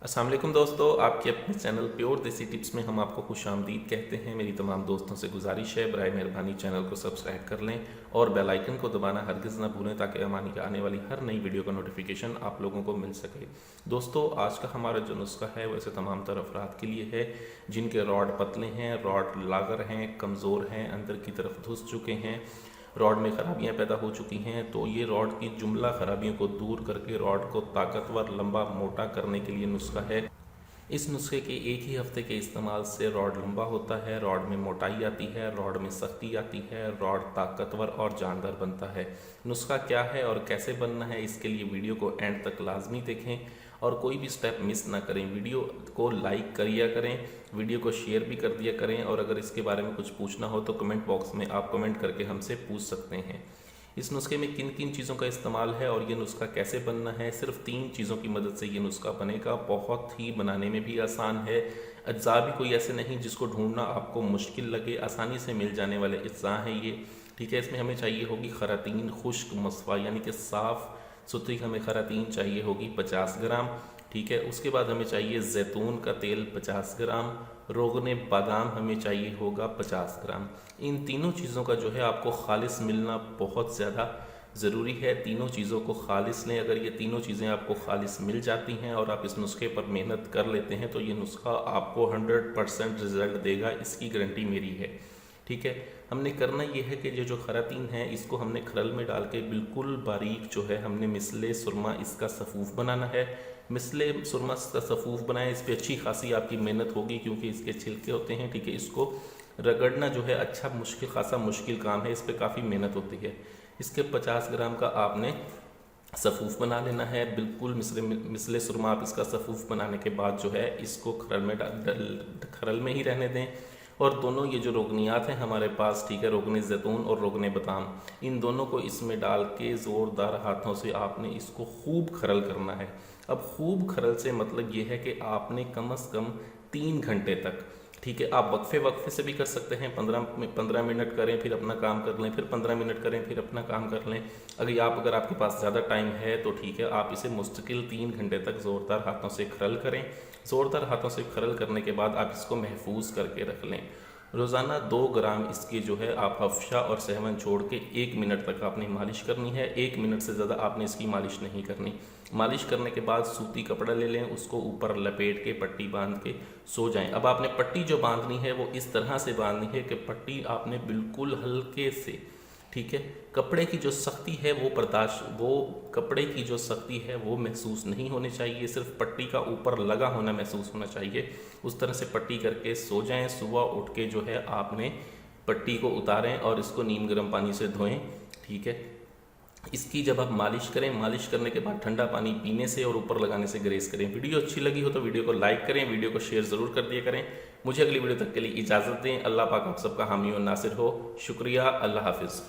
अस्सलाम वालेकुम दोस्तों, आपके अपने चैनल प्योर देसी टिप्स में हम आपको खुशामदीद कहते हैं। मेरी तमाम दोस्तों से गुजारिश है, बराए मेहरबानी चैनल को सब्सक्राइब कर लें और बेल आइकन को दबाना हरगिज़ ना भूलें ताकि हमारी आने वाली हर नई वीडियो का नोटिफिकेशन आप लोगों को मिल सके। दोस्तों, आज का हमारा जो नुस्खा है वैसे तमाम तर अफराद के लिए है जिनके रॉड पतले हैं, रॉड लागर हैं, कमज़ोर हैं, अंदर की तरफ धुस चुके हैं, रॉड में ख़राबियाँ पैदा हो चुकी हैं। तो ये रॉड की जुमला ख़राबियों को दूर करके रॉड को ताकतवर, लंबा, मोटा करने के लिए नुस्खा है। इस नुस्खे के एक ही हफ्ते के इस्तेमाल से रॉड लंबा होता है, रॉड में मोटाई आती है, रॉड में सख्ती आती है, रॉड ताकतवर और जानदार बनता है। नुस्खा क्या है और कैसे बनना है, इसके लिए वीडियो को एंड तक लाजमी देखें और कोई भी स्टेप मिस ना करें। वीडियो को लाइक करिए करें, वीडियो को शेयर भी कर दिया करें और अगर इसके बारे में कुछ पूछना हो तो कमेंट बॉक्स में आप कमेंट करके हमसे पूछ सकते हैं। इस नुस्खे में किन किन चीज़ों का इस्तेमाल है और ये नुस्खा कैसे बनना है, सिर्फ 3 चीज़ों की मदद से ये नुस्खा बनेगा। बहुत ही बनाने में भी आसान है। अज्जा भी कोई ऐसे नहीं जिसको ढूंढना आपको मुश्किल लगे, आसानी से मिल जाने वाले अज्जा हैं ये। ठीक है, इसमें हमें चाहिए होगी खरातीन खुश्क मसवा यानी कि साफ़ सुथरी हमें खरातीन चाहिए होगी 50 ग्राम। ठीक है, उसके बाद हमें चाहिए जैतून का तेल 50 ग्राम, रोगने बादाम हमें चाहिए होगा 50 ग्राम। इन तीनों चीज़ों का जो है आपको खालिस मिलना बहुत ज़्यादा ज़रूरी है। तीनों चीज़ों को खालिस लें। अगर ये तीनों चीज़ें आपको खालिस मिल जाती हैं और आप इस नुस्खे पर मेहनत कर लेते हैं तो ये नुस्खा आपको 100% रिज़ल्ट देगा, इसकी गारंटी मेरी है। ठीक है, हमने करना ये है कि ये जो खरातीन है इसको हमने खरल में डाल के बिल्कुल बारीक जो है हमने मिसले सुरमा इसका सफ़ूफ बनाना है। मिसले सुरमा का सफ़ूफ बनाएं, इस पर अच्छी खासी आपकी मेहनत होगी क्योंकि इसके छिलके होते हैं। ठीक है, इसको रगड़ना जो है अच्छा मुश्किल खासा मुश्किल काम है, इस पर काफ़ी मेहनत होती है। इसके 50 ग्राम का आपने सफ़ूफ बना लेना है। बिल्कुल मिसले सुरमा आप इसका सफ़ूफ बनाने के बाद जो है इसको खरल में ही रहने दें। और दोनों ये जो रोगनियात हैं हमारे पास, ठीक है, रोगने ज़ैतून और रोगने बादाम, इन दोनों को इसमें डाल के ज़ोरदार हाथों से आपने इसको खूब खरल करना है। अब खूब खरल से मतलब ये है कि आपने कम से कम 3 घंटे तक, ठीक है, आप वक्फे से भी कर सकते हैं। 15 मिनट करें फिर अपना काम कर लें, फिर 15 मिनट करें फिर अपना काम कर लें। अगर आपके पास ज़्यादा टाइम है तो ठीक है, आप इसे मुस्तकिल 3 घंटे तक ज़ोरदार हाथों से खरल करें। ज़ोरदार हाथों से खरल करने के बाद आप इसको महफूज करके रख लें। रोज़ाना 2 ग्राम इसकी जो है आप हफ्शा और सहवन छोड़ के 1 मिनट तक आपने मालिश करनी है। 1 मिनट से ज़्यादा आपने इसकी मालिश नहीं करनी। मालिश करने के बाद सूती कपड़ा ले लें, उसको ऊपर लपेट के पट्टी बांध के सो जाएं। अब आपने पट्टी जो बांधनी है वो इस तरह से बांधनी है कि पट्टी आपने बिल्कुल हल्के से, ठीक है, कपड़े की जो सख्ती है वो कपड़े की जो सख्ती है वो महसूस नहीं होनी चाहिए, सिर्फ पट्टी का ऊपर लगा होना महसूस होना चाहिए। उस तरह से पट्टी करके सो जाएं। सुबह उठ के जो है आपने पट्टी को उतारें और इसको नीम गर्म पानी से धोएं। ठीक है, इसकी जब आप मालिश करें, मालिश करने के बाद ठंडा पानी पीने से और ऊपर लगाने से ग्रेस करें। वीडियो अच्छी लगी हो तो वीडियो को लाइक करें, वीडियो को शेयर ज़रूर कर दिया करें। मुझे अगली वीडियो तक के लिए इजाज़त दें। अल्लाह पाक आप सबका हामी और नासिर हो। शुक्रिया, अल्लाह हाफिज़।